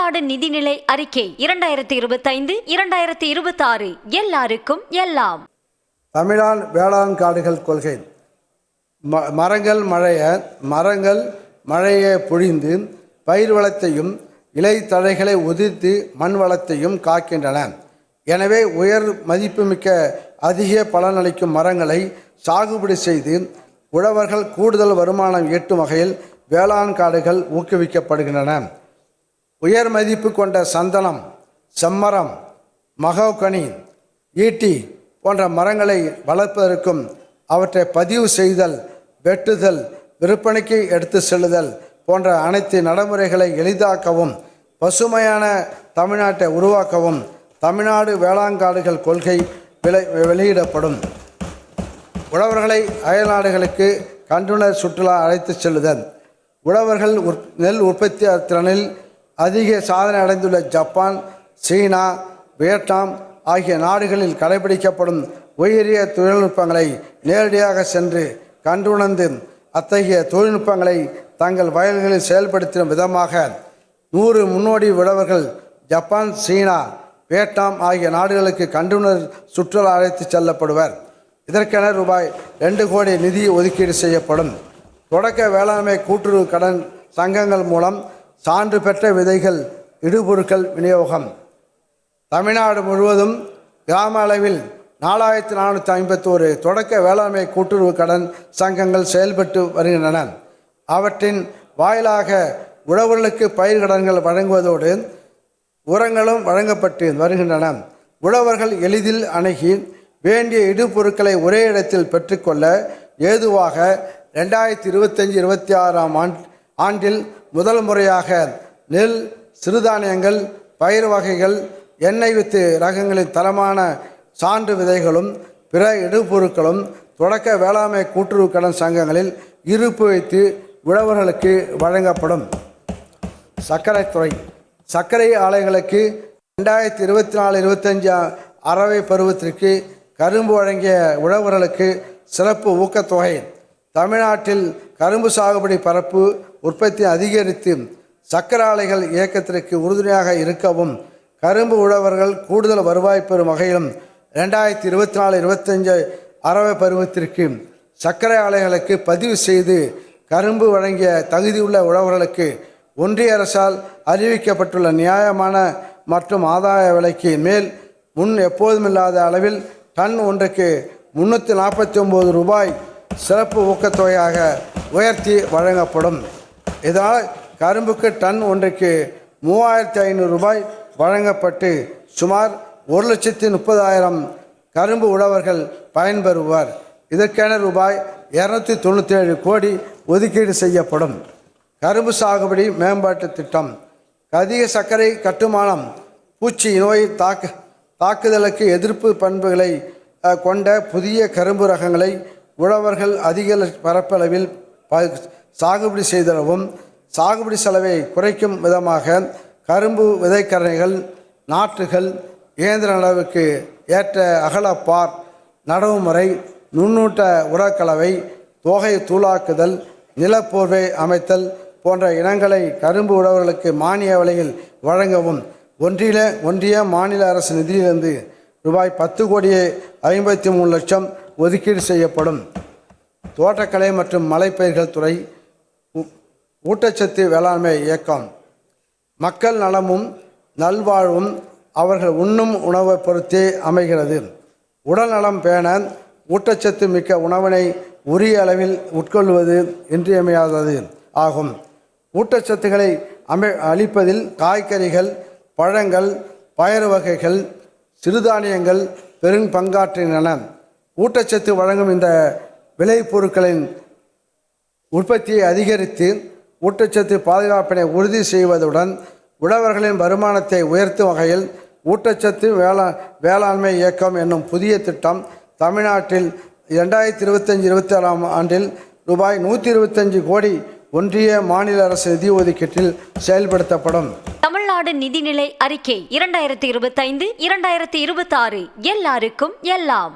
தமிழ்நாடு நிதிநிலை அறிக்கை 2025-2026 எல்லாருக்கும் எல்லாம். தமிழ்நாடு வேளாண் காடுகள் கொள்கை. மரங்கள் மழையை பொழிந்து பயிர் வளத்தையும் இலை தழைகளை உதிர்த்து மண் வளத்தையும் காக்கின்றன. எனவே உயர் மதிப்புமிக்க அதிக பலனளிக்கும் மரங்களை சாகுபடி செய்து உழவர்கள் கூடுதல் வருமானம் ஈட்டும் வகையில் வேளாண் காடுகள் ஊக்குவிக்கப்படுகின்றன. உயர் மதிப்பு கொண்ட சந்தனம், செம்மரம், மகோகனி, ஈட்டி போன்ற மரங்களை வளர்ப்பதற்கும் அவற்றை பதிவு செய்தல், வெட்டுதல், விற்பனைக்கு எடுத்து செல்லுதல் போன்ற அனைத்து நடைமுறைகளை எளிதாக்கவும் பசுமையான தமிழ்நாட்டை உருவாக்கவும் தமிழ்நாடு வேளாண் காடுகள் கொள்கை வெளியிடப்படும். உழவர்களை அயல்நாடுகளுக்கு கண்டுணர் சுற்றுலா அழைத்து செல்லுதல். உழவர்கள் நெல் உற்பத்தி திறனில் அதிக சாதனை அடைந்துள்ள ஜப்பான், சீனா, வியட்நாம் ஆகிய நாடுகளில் கடைபிடிக்கப்படும் உயரிய தொழில்நுட்பங்களை நேரடியாக சென்று கண்டுணர்ந்து அத்தகைய தொழில்நுட்பங்களை தங்கள் வயல்களில் செயல்படுத்தும் விதமாக 100 முன்னோடி உழவர்கள் ஜப்பான், சீனா, வியட்நாம் ஆகிய நாடுகளுக்கு கண்டுணர் சுற்றுலா அழைத்து செல்லப்படுவர். இதற்கென ரூபாய் 2 கோடி நிதி ஒதுக்கீடு செய்யப்படும். தொடக்க வேளாண்மை கூட்டுறவு கடன் சங்கங்கள் மூலம் சான்று பெற்ற விதைகள், இடுபொருட்கள் விநியோகம். தமிழ்நாடு முழுவதும் கிராம அளவில் 4451 தொடக்க வேளாண்மை கூட்டுறவு கடன் சங்கங்கள் செயல்பட்டு வருகின்றன. அவற்றின் வாயிலாக உழவர்களுக்கு பயிர் கடன்கள் வழங்குவதோடு உரங்களும் வழங்கப்பட்டு வருகின்றன. உழவர்கள் எளிதில் அணுகி வேண்டிய இடுபொருட்களை ஒரே இடத்தில் பெற்றுக்கொள்ள ஏதுவாக 2025-26 ஆண்டில் முதல் முறையாக நெல், சிறுதானியங்கள், பயிர் வகைகள், எண்ணெய் வித்து ரகங்களின் தரமான சான்று விதைகளும் பிற இடுபொருட்களும் தொடக்க வேளாண்மை கூட்டுறவு கடன் சங்கங்களில் இருப்பு வைத்து உழவர்களுக்கு வழங்கப்படும். சர்க்கரைத்துறை. சர்க்கரை ஆலைகளுக்கு 2024-25 அரவை பருவத்திற்கு கரும்பு வழங்கிய உழவர்களுக்கு சிறப்பு ஊக்கத்தொகை. தமிழ்நாட்டில் கரும்பு சாகுபடி பரப்பு உற்பத்தி அதிகரித்து சர்க்கரை ஆலைகள் இயக்கத்திற்கு உறுதுணையாக இருக்கவும் கரும்பு உழவர்கள் கூடுதல் வருவாய் பெறும் வகையிலும் 2024-25 அரவை பருவத்திற்கு சர்க்கரை ஆலைகளுக்கு பதிவு செய்து கரும்பு வழங்கிய தகுதியுள்ள உழவர்களுக்கு ஒன்றிய அரசால் அறிவிக்கப்பட்டுள்ள நியாயமான மற்றும் ஆதாய விலைக்கு மேல் முன் எப்போதுமில்லாத அளவில் டன் ஒன்றுக்கு 349 ரூபாய் சிறப்பு ஊக்கத்தொகையாக உயர்த்தி வழங்கப்படும். இதனால் கரும்புக்கு டன் ஒன்றுக்கு 3500 ரூபாய் வழங்கப்பட்டு சுமார் 1,30,000 கரும்பு உழவர்கள் பயன்பெறுவர். இதற்கென ரூபாய் 297 கோடி ஒதுக்கீடு செய்யப்படும். கரும்பு சாகுபடி மேம்பாட்டு திட்டம். அதிக சர்க்கரை கட்டுமானம், பூச்சி நோய் தாக்குதலுக்கு எதிர்ப்பு பண்புகளை கொண்ட புதிய கரும்பு ரகங்களை உழவர்கள் அதிக பரப்பளவில் சாகுபடி செய்தளவும் சாகுபடி செலவை குறைக்கும் விதமாக கரும்பு விதைக்கரணைகள், நாற்றுகள், இயந்திர நடவுக்கு ஏற்ற அகலப்பார், நடவு முறை, நுண்ணூட்ட உரக்கலவை, தோகை தூளாக்குதல், நிலப்போர்வை அமைத்தல் போன்ற இனங்களை கரும்பு உழவர்களுக்கு மானிய விலையில் வழங்கவும் ஒன்றிய மாநில அரசு நிதியிலிருந்து ரூபாய் 10,53 லட்சம் ஒதுக்கீடு செய்யப்படும். தோட்டக்கலை மற்றும் மலைப்பயிர்கள் துறை. ஊட்டச்சத்து வேளாண்மை இயக்கம். மக்கள் நலமும் நல்வாழ்வும் அவர்கள் உண்ணும் உணவை பொறுத்தே அமைகிறது. உடல் நலம் பேண ஊட்டச்சத்து மிக்க உணவினை உரிய அளவில் உட்கொள்வது இன்றியமையாதது ஆகும். ஊட்டச்சத்துக்களை அளிப்பதில் காய்கறிகள், பழங்கள், பயறு வகைகள், சிறுதானியங்கள் பெரும் பங்காற்றுகின்றன. ஊட்டச்சத்து வழங்கும் இந்த விளைபொருட்களின் உற்பத்தியை அதிகரித்து ஊட்டச்சத்து பாதுகாப்பினை உறுதி செய்வதுடன் உழவர்களின் வருமானத்தை உயர்த்தும் வகையில் ஊட்டச்சத்து வேளாண்மை இயக்கம் என்னும் புதிய திட்டம் தமிழ்நாட்டில் 2025-26 ஆண்டில் ரூபாய் 125 கோடி ஒன்றிய மாநில அரசு நிதி ஒதுக்கீட்டில் செயல்படுத்தப்படும். தமிழ்நாடு நிதிநிலை அறிக்கை 2025-2026 எல்லாருக்கும் எல்லாம்.